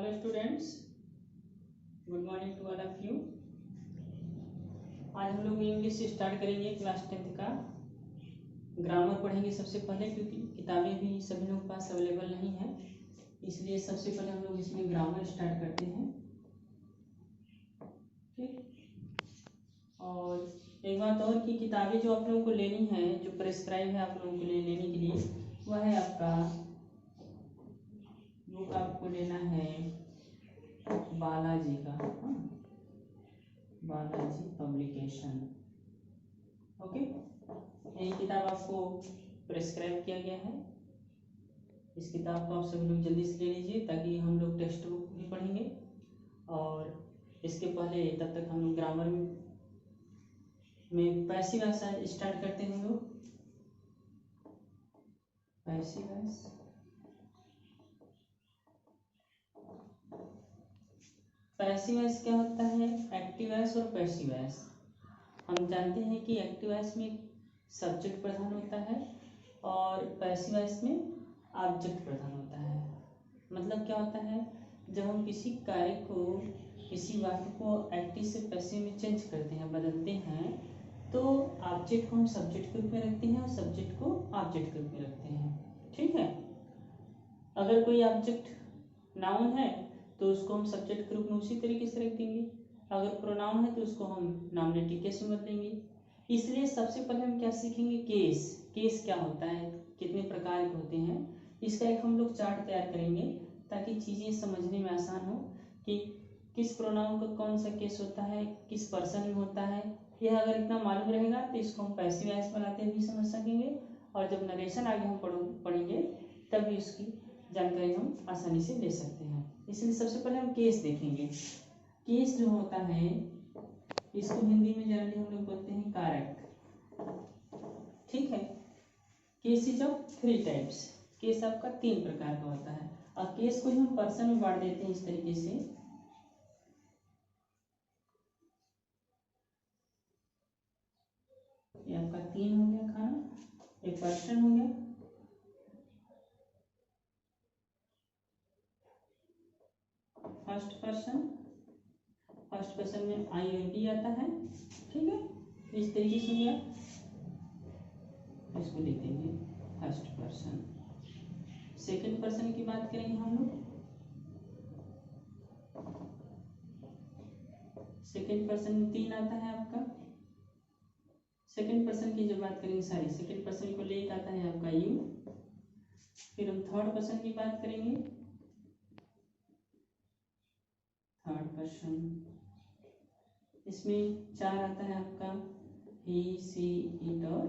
Hello students, good morning to all of you. आज हम लोग इंग्लिश स्टार्ट करेंगे क्लास 10th का ग्रामर पढ़ेंगे सबसे पहले, क्योंकि किताबें भी सभी लोगों के पास अवेलेबल नहीं है, इसलिए सबसे पहले हम लोग इसमें ग्रामर स्टार्ट करते हैं। ठीक, और एक बात और कि किताबें जो आप लोगों को लेनी है, जो प्रेस्क्राइब है आप लोगों को लेने के लिए, वह है आपका बुक आपको लेना है बालाजी का, बालाजी पब्लिकेशन। ओके, यही किताब आपको प्रेस्क्राइब किया गया है। इस किताब को आप सभी लोग जल्दी से ले लीजिए, ताकि हम लोग टेक्स्ट बुक भी पढ़ेंगे, और इसके पहले तब तक हम लोग ग्रामर में पैसिव वॉइस स्टार्ट करते हैं। हम लोग पैसिव वॉइस, पैसिव वॉइस क्या होता है? एक्टिव वॉइस और पैसिव वॉइस। हम जानते हैं कि एक्टिव वॉइस में सब्जेक्ट प्रधान होता है और पैसिव वॉइस में ऑब्जेक्ट प्रधान होता है। मतलब क्या होता है, जब हम किसी कार्य को, किसी वाक्य को एक्टिव से पैसिव में चेंज करते हैं, बदलते हैं, तो ऑब्जेक्ट को हम सब्जेक्ट के रूप में रखते हैं और सब्जेक्ट को ऑब्जेक्ट के रूप में रखते हैं। ठीक है, अगर कोई ऑब्जेक्ट नाउन है तो उसको हम सब्जेक्ट के रूप में उसी तरीके से रख देंगे, अगर प्रोनाउन है तो उसको हम नॉमिनेटिव केस में बदलेंगे। इसलिए सबसे पहले हम क्या सीखेंगे? केस। केस क्या होता है, कितने प्रकार के होते हैं, इसका एक हम लोग चार्ट तैयार करेंगे, ताकि चीज़ें समझने में आसान हो कि किस प्रोनाउन का कौन सा केस होता है, किस पर्सन में होता है। यह अगर इतना मालूम रहेगा तो इसको हम पैसिव वॉइस बनाते हुए भी समझ सकेंगे, और जब नरेशन आगे हम पढ़ेंगे तब भी उसकी जानकारी हम आसानी से ले सकते हैं। इसलिए सबसे पहले हम केस देखेंगे। केस जो होता है, इसको हिंदी में जनरली हम लोग बोलते हैं कारक। ठीक है, case is of 3 types. Case आपका 3 प्रकार का होता है, और केस को हम पर्सन में बांट देते हैं इस तरीके से। ये आपका 3 हो गया खाना, एक पर्सन हो गया, फर्स्ट पर्सन। फर्स्ट पर्सन में आई और बी आता है। ठीक है, इस तरीके से हो गया, इसको लिख देंगे फर्स्ट पर्सन। सेकंड पर्सन की बात करेंगे हम लोग। सेकंड पर्सन में 3 आता है आपका। सेकंड पर्सन की जब बात करेंगे, सॉरी, सेकंड पर्सन को ले आता है आपका यू। फिर हम थर्ड पर्सन की बात करेंगे। थर्ड पर्सन, इसमें 4 आता है आपका ही, सी, इट और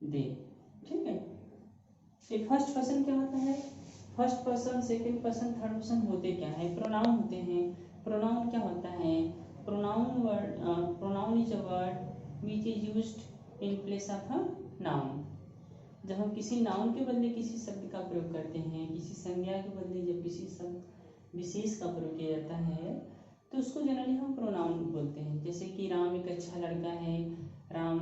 दे। ठीक है, ये फर्स्ट पर्सन क्या होता है? First person, second person, third person होते क्या है? प्रोनाउन होते हैं। प्रोनाउन क्या होता है? Pronoun is a word which is used in place of a noun. जब हम किसी नाउन के बदले किसी शब्द का प्रयोग करते हैं, किसी संज्ञा के बदले जब किसी शब्द विशेष का प्रयोग किया जाता है, तो उसको जनरली हम प्रोनाउन बोलते हैं। जैसे कि राम एक अच्छा लड़का है, राम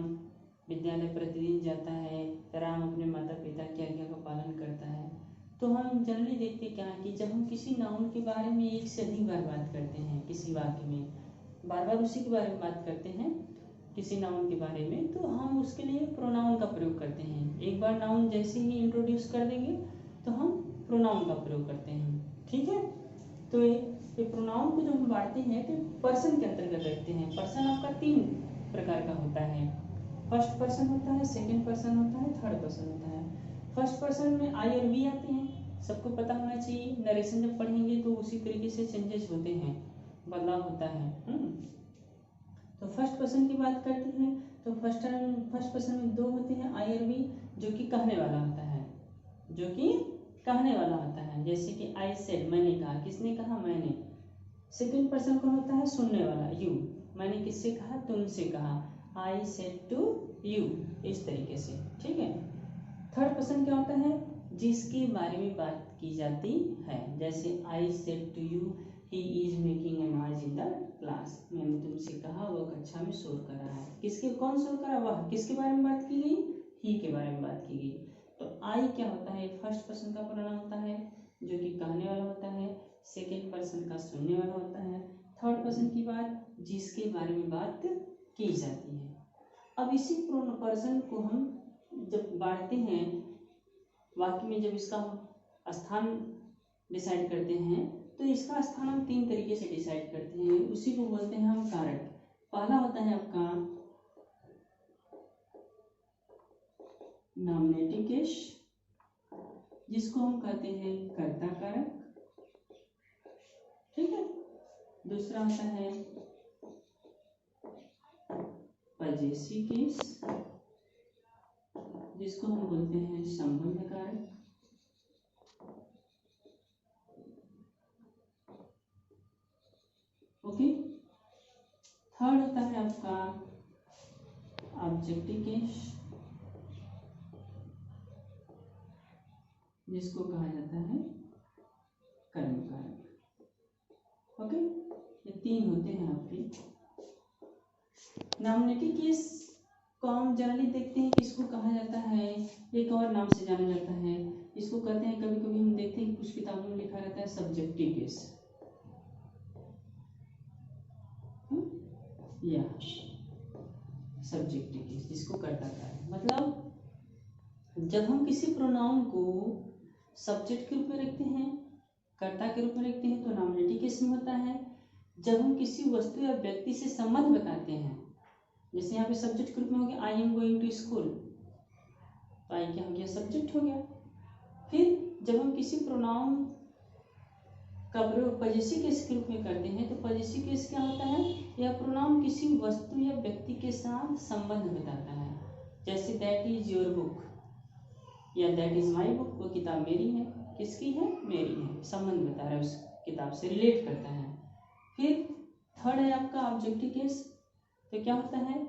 विद्यालय प्रतिदिन जाता है, राम अपने माता पिता की आज्ञा का पालन करता है। तो हम जनरली देखते क्या है कि जब हम किसी नाउन के बारे में एक से अधिक बार बात करते हैं, किसी वाक्य में बार बार उसी के बारे में बात करते हैं, किसी नाउन के बारे में, तो हम उसके लिए प्रोनाउन का प्रयोग करते हैं। एक बार नाउन जैसे ही इंट्रोड्यूस कर देंगे तो हम प्रोनाउन का प्रयोग करते हैं। ठीक है, तो ये प्रोनाउन को जब हम बांटते हैं तो पर्सन के अंतर्गत रखते हैं। पर्सन आपका 3 प्रकार का होता है। फर्स्ट पर्सन होता है, सेकंड पर्सन होता है, थर्ड पर्सन होता है। फर्स्ट पर्सन में आई और वी आते हैं, सबको पता होना चाहिए। नरेशन जब पढ़ेंगे तो उसी तरीके से चेंजेस होते हैं, बदलाव होता है। तो फर्स्ट पर्सन की बात करते हैं तो फर्स्ट पर्सन में 2 होते हैं, आई और वी, जो कि कहने वाला होता है, जो कि कहने वाला होता है। जैसे कि आई सेड, मैंने कहा, किसने कहा? मैंने। सेकंड पर्सन कौन होता है? सुनने वाला, यू, मैंने किससे कहा? तुमसे कहा, आई सेड टू यू, इस तरीके से। ठीक है, थर्ड पर्सन क्या होता है? जिसके बारे में बात की जाती है। जैसे I said to you he is making a noise in the class, मैंने तुमसे कहा वह कक्षा में शोर कर रहा है। किसके, कौन शोर कर रहा है? वह। किसके बारे में बात की गई? ही के बारे में बात की गई। तो आई क्या होता है? फर्स्ट पर्सन का प्रोनाउन होता है, जो कि कहने वाला होता है, सेकेंड पर्सन का सुनने वाला होता है, थर्ड पर्सन की बात जिसके बारे में बात की जाती है। अब इसी पर्सन को हम जब बांटते हैं वाक्य में, जब इसका हम स्थान डिसाइड करते हैं तो इसका स्थान हम 3 तरीके से डिसाइड करते हैं, उसी को बोलते हैं हम कारक। पहला होता है आपका नॉमिनेटिव केस, जिसको हम कहते हैं कर्ता कारक, ठीक है। दूसरा होता है पजेसिव केस, जिसको हम बोलते हैं संबंध कारक। ओके। थर्ड होता है आपका ऑब्जेक्टिव केस, जिसको कहा जाता है कर्म कारक। ओके, ये 3 होते हैं आपके। नॉमिनेटिव केस को हम जनरली देखते हैं कि इसको कहा जाता है, एक और नाम से जाना जाता है, इसको कहते हैं, कभी कभी हम देखते हैं कि कुछ किताबों में लिखा रहता है सब्जेक्टिव केस, या सब्जेक्टिव केस, जिसको कर्ता कारक। मतलब जब हम किसी प्रोनाउन को सब्जेक्ट के रूप में रखते हैं, कर्ता के रूप में रखते हैं, तो नॉमिनेटिव केस में होता है। जब हम किसी वस्तु या व्यक्ति से संबंध बताते हैं, जैसे यहाँ पे सब्जेक्ट के रूप में हो गया I am going to school, तो आई क्या हो गया, सब्जेक्ट हो गया। फिर जब हम किसी प्रोनाउन का प्रयोग पजेसिव केस के रूप में करते हैं, तो पजेसिव केस क्या होता है, यह प्रोनाउन किसी वस्तु या व्यक्ति के साथ संबंध बताता है। जैसे दैट इज योर बुक या दैट इज माई बुक, वो किताब मेरी है, किसकी है, मेरी है, संबंध बता रहा है, उस किताब से रिलेट करता है। फिर थर्ड है आपका ऑब्जेक्टिव केस। तो क्या होता है,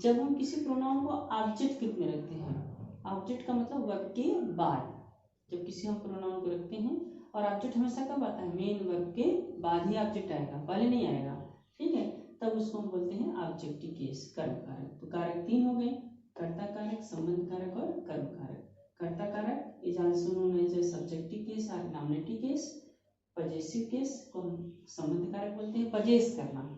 जब हम किसी प्रोनाउन को ऑब्जेक्ट के रूप में रखते हैं, ऑब्जेक्ट का मतलब वर्ब के बाद, जब किसी हम प्रोनाउन को रखते हैं, और ऑब्जेक्ट हमेशा कब आता है, मेन वर्ब के बाद ही ऑब्जेक्ट आएगा, पहले नहीं आएगा, ठीक है, तब उसको हम बोलते हैं ऑब्जेक्टिव केस, कर्म कारक। तो कारक 3 हो गए, कर्ता कारक, संबंध कारक और कर्म कारक। कर्ता कारक is also known as a subjective case और नॉमिनेटिव केस। पजेसिव केस को हम संबंध कारक बोलते हैं, पजेस करना।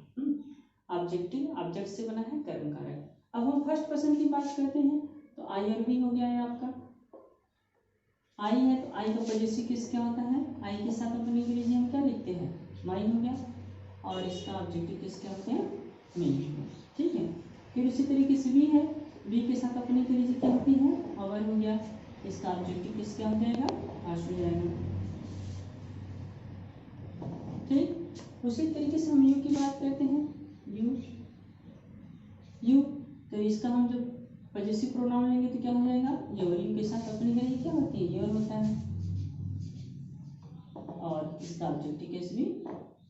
ऑब्जेक्टिव, ऑब्जेक्ट से बना है, कर्म कारक। अब हम फर्स्ट पर्सन की बात करते हैं, तो आई और वी हो गया है आपका। आई है तो आई का पजेसिव केस क्या होता है, आई के साथ अपने अंग्रेजी हम क्या लिखते हैं, माई हो गया, और इसका ऑब्जेक्टिव केस क्या होते हैं, मी, ठीक है। फिर उसी तरीके से वी है, वी के साथ अपनी अंग्रेजी क्या होती है, अवर हो गया, इसका ऑब्जेक्टिव केस क्या हो जाएगा, आश हो जाएगा, ठीक। उसी तरीके से हम यू की बात करते हैं, यू, यू, तो इसका हम जब पजेसिव प्रोनाउन लेंगे तो क्या हो जाएगा, योर, यू के साथ अपनी अंग्रेजी क्या होती है, योर होता है, और इसका ऑब्जेक्टिव केस भी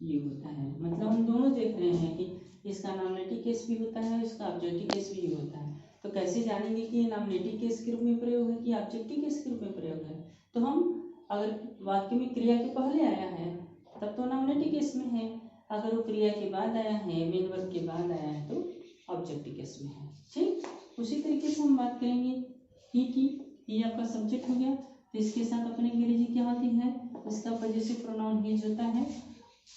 यू होता है। मतलब हम दोनों देख रहे हैं कि इसका नॉमिनेटिव केस भी होता है, इसका ऑब्जेक्टिव केस भी यू होता है। तो कैसे जानेंगे कि ये नॉमिनेटिव केस के रूप में प्रयोग है कि ऑब्जेक्टिव केस के रूप में प्रयोग है, तो हम अगर वाक्य में क्रिया के पहले आया है तब तो नॉमिनेटिव केस में है, अगर वो क्रिया के बाद आया है, मेन वर्ब के बाद आया है, तो ऑब्जेक्टिव केस में है, ठीक। उसी तरीके से हम बात करेंगे ही की, ही आपका सब्जेक्ट हो गया, तो इसके साथ अपनी अंग्रेजी क्या होती है, इसका पजेसिव प्रोनाउन हिज होता है,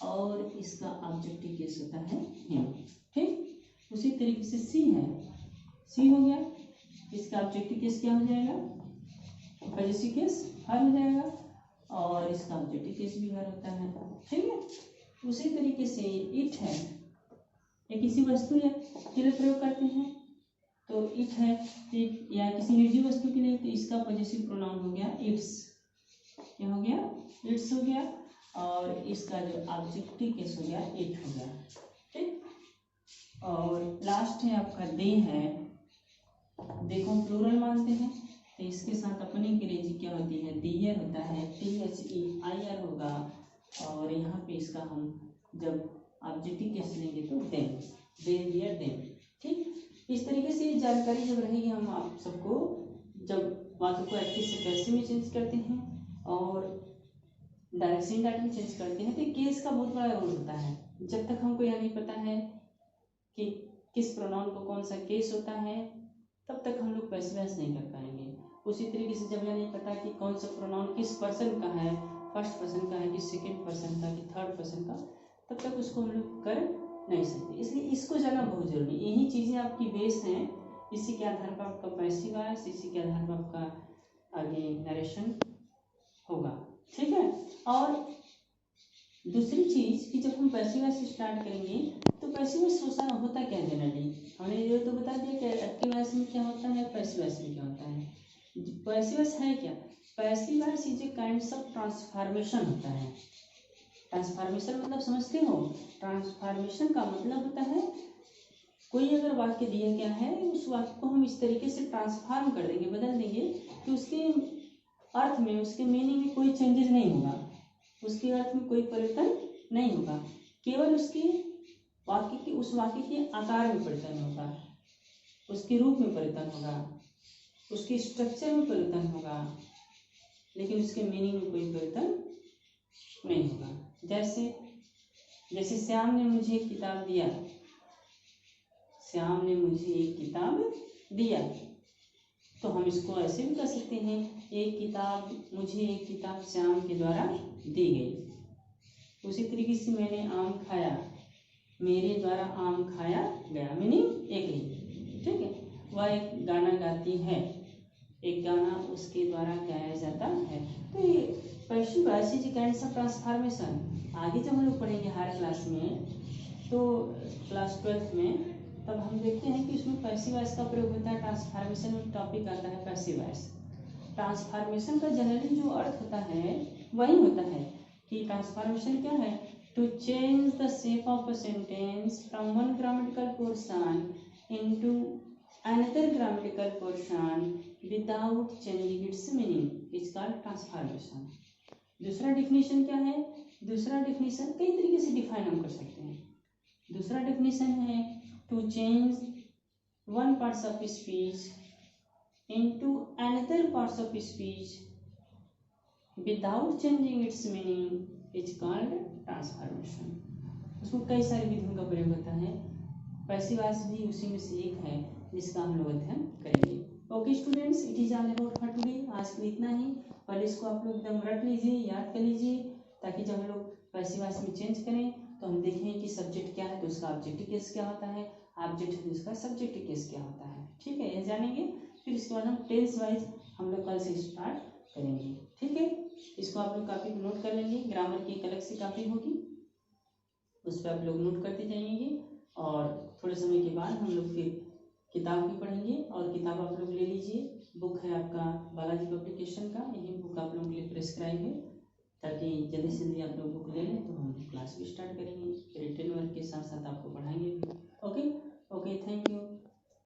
और इसका ऑब्जेक्टिव केस होता है हिम, ठीक। उसी तरीके से सी है, सी हो गया, इसका ऑब्जेक्टिव केस क्या हो जाएगा, पजेसिव केस हर हो जाएगा, और इसका ऑब्जेक्टिव केस भी हर होता है, ठीक है। उसी तरीके से इट है, ये किसी वस्तु या के लिए प्रयोग करते हैं, तो इट है, इट या किसी निर्जीव वस्तु के लिए, तो इसका पजेसिव प्रोनाउन हो गया इट्स, क्या हो गया, इट्स हो गया, और इसका जो ऑब्जेक्टिव केस हो गया इट हो गया, ठीक। और लास्ट है आपका दे है, देखो हम प्लूरल मानते हैं, तो इसके साथ अपनी अंग्रेजी क्या होती है, दियर होता है, THEIR होगा, और यहाँ पे इसका हम जब ऑब्जेक्टिव केस लेंगे तो देम, दे, दियर, देम, ठीक। इस तरीके से जानकारी जब रहेगी, हम आप सबको जब वाक्य को एक्टिव से पैसिव में चेंज करते हैं और डायरेक्ट से इनडायरेक्ट में चेंज करते हैं, तो केस का बहुत बड़ा रोल होता है। जब तक हमको यह नहीं पता है कि किस प्रोनाउन को कौन सा केस होता है, तब तक हम लोग पैसिव वॉइस नहीं कर पाएंगे। उसी तरीके से जब यह नहीं पता कि कौन सा प्रोनाउन किस पर्सन का है, फर्स्ट पर्सन का है कि सेकंड पर्सन का कि थर्ड पर्सन का, तब तक उसको हम लोग कर नहीं सकते। इसलिए इसको जानना बहुत जरूरी है। यही चीज़ें आपकी बेस हैं, इसी के आधार पर आपका पैसिव वॉइस, इसी के आधार पर आपका आगे नरेशन होगा। ठीक है। और दूसरी चीज़ कि जब हम पैसिव वॉइस स्टार्ट करेंगे तो पैसिव वॉइस होता क्या जनरली, हमने ये तो बता दिया कि एक्टिव वॉइस में क्या होता है, पैसिव वॉइस में क्या होता है। पैसिव वॉइस है क्या, passive voice is a kind of transformation होता है। ट्रांसफॉर्मेशन मतलब समझते हो, ट्रांसफॉर्मेशन का मतलब होता है कोई अगर वाक्य दिया गया है, उस वाक्य को हम इस तरीके से ट्रांसफॉर्म कर देंगे, बदल देंगे कि उसके अर्थ में, उसके मीनिंग में कोई चेंजेस नहीं होगा, उसके अर्थ में कोई परिवर्तन नहीं होगा, केवल उसके वाक्य के, उस वाक्य के आकार में परिवर्तन होगा, उसके रूप में परिवर्तन होगा, उसके स्ट्रक्चर में परिवर्तन होगा, लेकिन उसके मीनिंग में कोई परिवर्तन नहीं होगा। जैसे श्याम ने मुझे एक किताब दिया, श्याम ने मुझे एक किताब दिया, तो हम इसको ऐसे भी कर सकते हैं, मुझे एक किताब श्याम के द्वारा दी गई। उसी तरीके से मैंने आम खाया, मेरे द्वारा आम खाया गया, मीनिंग एक ही। ठीक है। वह एक गाना गाती है, एक गाना उसके द्वारा गाया जाता है। तो ये passive voice is kind of transformation. आगे जब हम लोग पढ़ेंगे हायर क्लास में, तो क्लास 12th में, तब हम देखते हैं कि इसमें पैसिव वॉइस का प्रयोग होता है। ट्रांसफॉर्मेशन में टॉपिक आता है पैसिव वॉइस। ट्रांसफॉर्मेशन का जनरली जो अर्थ होता है वही होता है कि ट्रांसफॉर्मेशन क्या है, to change the shape of a sentence from one grammatical portion into another grammatical portion without changing its meaning is called transformation. दूसरा डिफिनीशन क्या है, दूसरा डिफिनीशन कई तरीके से डिफाइन हम कर सकते हैं। दूसरा डिफिनीशन है to change one parts of speech into another parts of speech without changing its meaning is called transformation। उसमें कई सारी विधियों का प्रयोग होता है, पैसिव वॉइस भी उसी में से एक है जिसका हम लोग अध्ययन करेंगे। Okay students, it is all about for today. आज के लिए इतना ही। पहले इसको आप लोग एकदम रट लीजिए, याद कर लीजिए, ताकि जब हम लोग पैसिव वॉइस में चेंज करें तो हम देखें कि सब्जेक्ट क्या है तो उसका ऑब्जेक्टिव केस क्या होता है, ऑब्जेक्ट है तो उसका सब्जेक्टिव केस क्या होता है। ठीक है, यह जानेंगे। फिर इसके बाद हम टेंस वाइज हम लोग कल से स्टार्ट करेंगे। ठीक है, इसको आप लोग कापी पे नोट कर लेंगे। ग्रामर की एक अलग से कापी होगी, उस पर आप लोग नोट करते जाइएंगे। और थोड़े समय के बाद हम लोग फिर किताब भी पढ़ेंगे, और किताब आप लोग ले लीजिए। बुक है आपका बालाजी पब्लिकेशन का, यही बुक आप लोगों के लिए प्रेस्क्राइब है, ताकि जल्दी से जल्दी आप लोग बुक ले लें तो हम क्लास भी स्टार्ट करेंगे।